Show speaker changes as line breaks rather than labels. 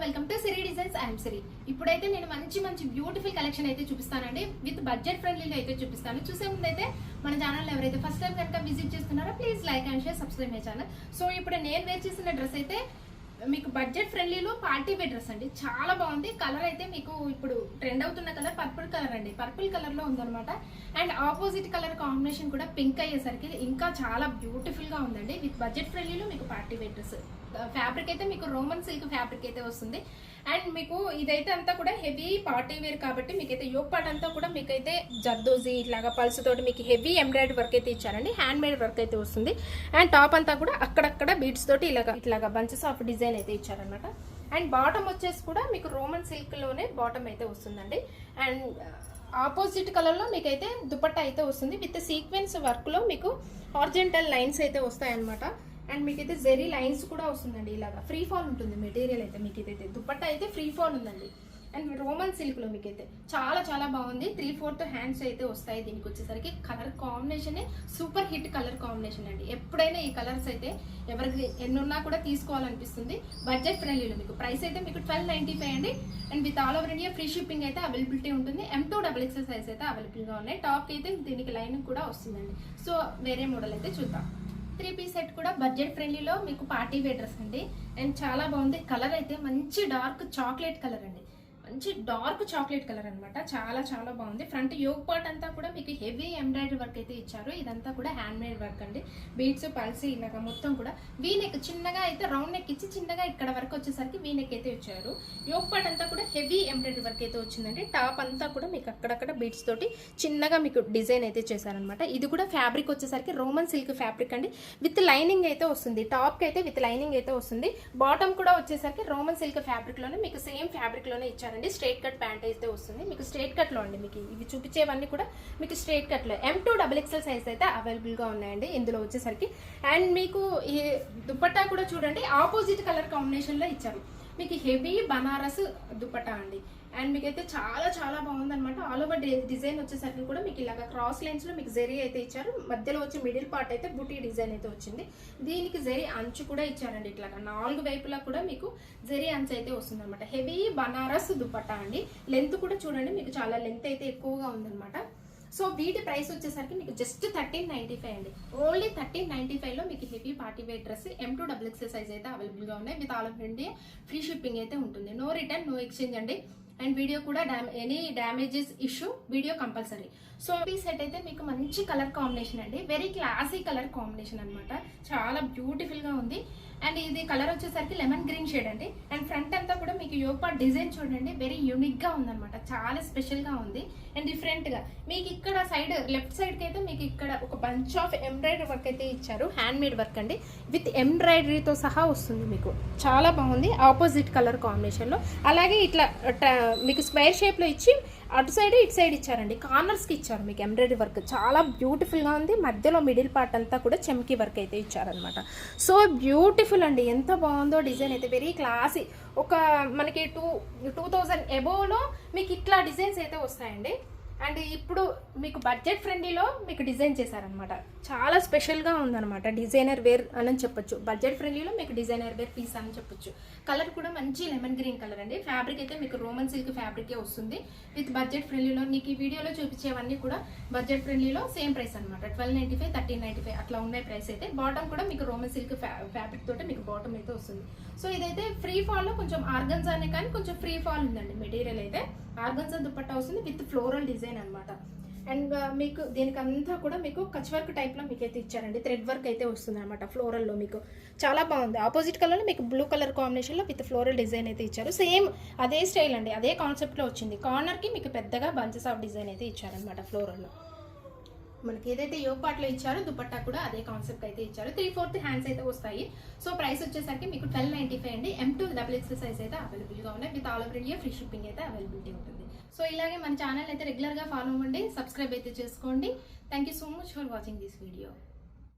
Welcome to Siri designs. I'm Siri. ఇప్పుడైతే నేను మంచి బ్యూటిఫుల్ కలెక్షన్ అయితే చూపిస్తానండి. విత్ బడ్జెట్ ఫ్రెండ్లీలో అయితే చూపిస్తాను. చూసే ముందు అయితే మన ఛానల్ ఎవరైతే ఫస్ట్ టైం కనుక విజిట్ చేస్తున్నారో please like and share, subscribe my channel. So ఇప్పుడు నేను వేర్ చేసిన డ్రెస్ అయితే మీకు బడ్జెట్ ఫ్రెండ్లీలో పార్టీ వేర్ డ్రెస్ అండి. చాలా బాగుంది. కలర్ అయితే మీకు ఇప్పుడు ట్రెండ్ అవుతున్న కలర్ పర్పుల్ కలర్ అండి. పర్పుల్ కలర్ లో ఉందన్నమాట. అండ్ ఆపోజిట్ కలర్ కాంబినేషన్ కూడా పింక్ అయ్యేసరికి ఇంకా చాలా బ్యూటిఫుల్ గా ఉందండి. విత్ బడ్జెట్ ఫ్రెండ్లీలో మీకు పార్టీ వేర్ డ్రెస్. ఫ్యాబ్రిక్ అయితే మీకు రోమన్ సిల్క్ ఫ్యాబ్రిక్ అయితే వస్తుంది. అండ్ మీకు ఇదైతే అంతా కూడా హెవీ పార్టీ వేర్ కాబట్టి మీకైతే యోగ్ పార్ట్ అంతా కూడా మీకైతే జర్దోజీ ఇట్లాగా పల్స్ తోటి మీకు హెవీ ఎంబ్రాయిడరీ వర్క్ అయితే ఇచ్చారండి. హ్యాండ్ మేడ్ వర్క్ అయితే వస్తుంది. అండ్ టాప్ అంతా కూడా అక్కడక్కడ బీడ్స్ తోటి ఇట్లాగా బంచెస్ ఆఫ్ డిజైన్ అయితే ఇచ్చారనమాట. అండ్ బాటమ్ వచ్చేసి కూడా మీకు రోమన్ సిల్క్ లోనే బాటమ్ అయితే వస్తుందండి. అండ్ ఆపోజిట్ కలర్ లో మీకైతే దుపట్టా అయితే వస్తుంది. విత్ సీక్వెన్స్ వర్క్ లో మీకు హార్జెంటల్ లైన్స్ అయితే వస్తాయి అనమాట. అండ్ మీకైతే జెరీ లైన్స్ కూడా వస్తుందండి. ఇలాగా ఫ్రీ ఫాల్ ఉంటుంది మెటీరియల్ అయితే. మీకు ఇదైతే దుపట్టా అయితే ఫ్రీ ఫాల్ ఉందండి. అండ్ రోమన్ సిల్క్ లో మీకైతే చాలా బాగుంది. 3/4 హ్యాండ్స్ అయితే వస్తాయి. దీనికి వచ్చేసరికి colour combination super hit colour combination అండి. ఎప్పుడైనా ఈ కలర్స్ అయితే ఎవరికి ఎన్నున్నా కూడా తీసుకోవాలనిపిస్తుంది. బడ్జెట్ ఫ్రెండ్లీలో మీకు ప్రైస్ అయితే మీకు 1295 అండి. And with all over India free shipping అయితే అవైలబిలిటీ ఉంటుంది. M2XXL సైజ్ అయితే అవైలబుల్ గా ఉన్నాయి. టాప్ అయితే దీనికి లైన్ కూడా వస్తుందండి. సో వేరే మోడల్ అయితే చూద్దాం. 3 పీస్ సెట్ కూడా బడ్జెట్ ఫ్రెండ్లీలో మీకు పార్టీ వేర్ డ్రెస్ అండి. అండ్ చాలా బాగుంది. కలర్ అయితే మంచి డార్క్ చాక్లెట్ కలర్ అండి. మంచి డార్క్ చాక్లెట్ కలర్ అనమాట. చాలా బాగుంది. ఫ్రంట్ యోగ్ పార్ట్ అంతా కూడా మీకు హెవీ ఎంబ్రాయిడరీ వర్క్ అయితే ఇచ్చారు. ఇదంతా కూడా హ్యాండ్ మేడ్ వర్క్ అండి. బీడ్స్ పల్సి ఇలాగా మొత్తం కూడా వీ నెక్ చిన్నగా అయితే రౌండ్ నెక్ ఇచ్చి చిన్నగా ఇక్కడ వరకు వచ్చేసరికి వీ నెక్ అయితే ఇచ్చారు. యోగ్ పార్ట్ అంతా కూడా హెవీ ఎంబ్రాయిడరీ వర్క్ అయితే వచ్చిందండి. టాప్ అంతా కూడా మీకు అక్కడక్కడ బీడ్స్ తోటి చిన్నగా మీకు డిజైన్ అయితే చేశారనమాట. ఇది కూడా ఫ్యాబ్రిక్ వచ్చేసరికి రోమన్ సిల్క్ ఫ్యాబ్రిక్ అండి. విత్ లైనింగ్ అయితే వస్తుంది. టాప్ కి అయితే విత్ లైనింగ్ అయితే వస్తుంది. బాటమ్ కూడా వచ్చేసరికి రోమన్ సిల్క్ ఫ్యాబ్రిక్ లోనే మీకు సేమ్ ఫ్యాబ్రిక్ లోనే ఇచ్చారండి. స్ట్రైట్ కట్ ప్యాంట్ అయితే వస్తుంది. మీకు స్ట్రైట్ కట్ లో అండి. మీకు ఇవి చూపించేవన్నీ కూడా మీకు స్ట్రైట్ కట్ లో M2XXL సైజ్ అయితే అవైలబుల్ గా ఉన్నాయండి ఇందులో వచ్చేసరికి. అండ్ మీకు ఈ దుపట్టా కూడా చూడండి ఆపోజిట్ కలర్ కాంబినేషన్ లో ఇచ్చారు. మీకు హెవీ బనారస్ దుపట్టా అండి. అండ్ మీకైతే చాలా బాగుంది అనమాట. ఆల్ ఓవర్ డిజైన్ వచ్చేసరికి కూడా మీకు ఇలాగ క్రాస్ లైన్స్ లో మీకు జెరీ అయితే ఇచ్చారు. మధ్యలో వచ్చి మిడిల్ పార్ట్ అయితే బుటీ డిజైన్ అయితే వచ్చింది. దీనికి జెరీ అంచు కూడా ఇచ్చారండి. ఇట్లాగా 4 వైపులా కూడా మీకు జెరీ అంచు అయితే వస్తుంది అనమాట. హెవీ బనారస్ దుపట్టా అండి. లెంత్ కూడా చూడండి మీకు చాలా లెంత్ అయితే ఎక్కువగా ఉందన్నమాట. సో వీటి ప్రైస్ వచ్చేసరికి మీకు జస్ట్ 1395 అండి. ఓన్లీ 1395 లో మీకు heavy party wear dress M2XXL size అయితే అవైలబుల్ గా ఉన్నాయి. With all of India free shipping అయితే ఉంటుంది. నో రిటర్న్ నో ఎక్స్చేంజ్ అండి. అండ్ వీడియో కూడా any damages issue video compulsory. So ఈ సెట్ అయితే మీకు మంచి కలర్ కాంబినేషన్ అండి. వెరీ క్లాసీ కలర్ కాంబినేషన్ అనమాట. చాలా బ్యూటిఫుల్ గా ఉంది. అండ్ ఇది కలర్ వచ్చేసరికి లెమన్ గ్రీన్ షేడ్ అండి. అండ్ ఫ్రంట్ అంతా కూడా మీకు యోగ్ పార్ట్ డిజైన్ చూడండి వెరీ యూనిక్ గా ఉందన్నమాట. చాలా స్పెషల్ గా ఉంది అండ్ డిఫరెంట్ గా. మీకు ఇక్కడ సైడ్ లెఫ్ట్ సైడ్ కి అయితే మీకు ఇక్కడ ఒక బంచ్ ఆఫ్ ఎంబ్రాయిడరీ వర్క్ అయితే ఇచ్చారు. హ్యాండ్ మేడ్ వర్క్ అండి. విత్ ఎంబ్రాయిడరీతో సహా వస్తుంది. మీకు చాలా బాగుంది. ఆపోజిట్ కలర్ కాంబినేషన్ లో అలాగే ఇట్లా మీకు స్క్వేర్ షేప్ లో ఇచ్చి అటు సైడ్ ఇటు సైడ్ ఇచ్చారండి. కార్నర్స్ కి ఇచ్చారు మీకు ఎంబ్రాయిడరీ వర్క్. చాలా బ్యూటిఫుల్ గా ఉంది. మధ్యలో మిడిల్ పార్ట్ అంతా కూడా చెమ్కీ వర్క్ అయితే ఇచ్చారనమాట. సో బ్యూటిఫుల్ అండి. ఎంత బాగుందో డిజైన్ అయితే. Very classy. ఒక మనకి 2000 ఎబోలో మీకు ఇట్లా డిజైన్స్ అయితే వస్తాయండి. అండ్ ఇప్పుడు మీకు బడ్జెట్ ఫ్రెండ్లీలో మీకు డిజైన్ చేశారనమాట. చాలా స్పెషల్గా ఉందన్నమాట. డిజైనర్ వేర్ అని చెప్పొచ్చు. బడ్జెట్ ఫ్రెండ్లీలో మీకు డిజైనర్ వేర్ పీస్ అని చెప్పొచ్చు. కలర్ కూడా మంచి లెమన్ గ్రీన్ కలర్ అండి. ఫ్యాబ్రిక్ అయితే మీకు రోమన్ సిల్క్ ఫ్యాబ్రికే వస్తుంది. విత్ బడ్జెట్ ఫ్రెండ్లీలో మీకు ఈ వీడియోలో చూపించేవన్నీ కూడా బడ్జెట్ ఫ్రెండ్లీలో సేమ్ ప్రైస్ అనమాట. 1295 1395 అట్లా ఉన్నాయి ప్రైస్ అయితే. బాటమ్ కూడా మీకు రోమన్ సిల్క్ ఫ్యాబ్రిక్ తోటి మీకు బాటమ్ అయితే వస్తుంది. సో ఇదైతే ఫ్రీ ఫాల్ లో కొంచెం ఆర్గన్జానే కానీ కొంచెం ఫ్రీ ఫాల్ ఉందండి. మెటీరియల్ అయితే ఆర్గన్జా దుపట్టా వస్తుంది విత్ ఫ్లోరల్ డిజైన్ అనమాట. అండ్ మీకు దీనికి అంతా కూడా మీకు కచ్ వర్క్ టైప్ లో మీకు అయితే ఇచ్చారండి. థ్రెడ్ వర్క్ అయితే వస్తుంది అనమాట ఫ్లోరల్ లో. మీకు చాలా బాగుంది. ఆపోజిట్ కలర్ లో మీకు బ్లూ కలర్ కాంబినేషన్ లో విత్ ఫ్లోరల్ డిజైన్ అయితే ఇచ్చారు. సేమ్ అదే స్టైల్ అండి. అదే కాన్సెప్ట్ లో వచ్చింది. కార్నర్ కి మీకు పెద్దగా బంచెస్ ఆఫ్ డిజైన్ అయితే ఇచ్చారనమాట ఫ్లోరల్ లో. మనకి ఏదైతే యోగ్ పార్ట్ లో ఇచ్చారో దుపట్టా కూడా అదే కాన్సెప్ట్ అయితే ఇచ్చారు. 3/4 హ్యాండ్స్ అయితే వస్తాయి. సో ప్రైస్ వచ్చేసరికి మీకు 1295 అండి. M2XXL సైజ్ అయితే అవైలబుల్ గా ఉన్నాయి. With all over India free shipping అయితే అవైలబిలిటీ ఉంటుంది. సో ఇలాగే మన ఛానల్ అయితే రెగ్యులర్ గా ఫాలో అవ్వండి. సబ్స్క్రైబ్ అయితే చేసుకోండి. Thank you so much for watching this video.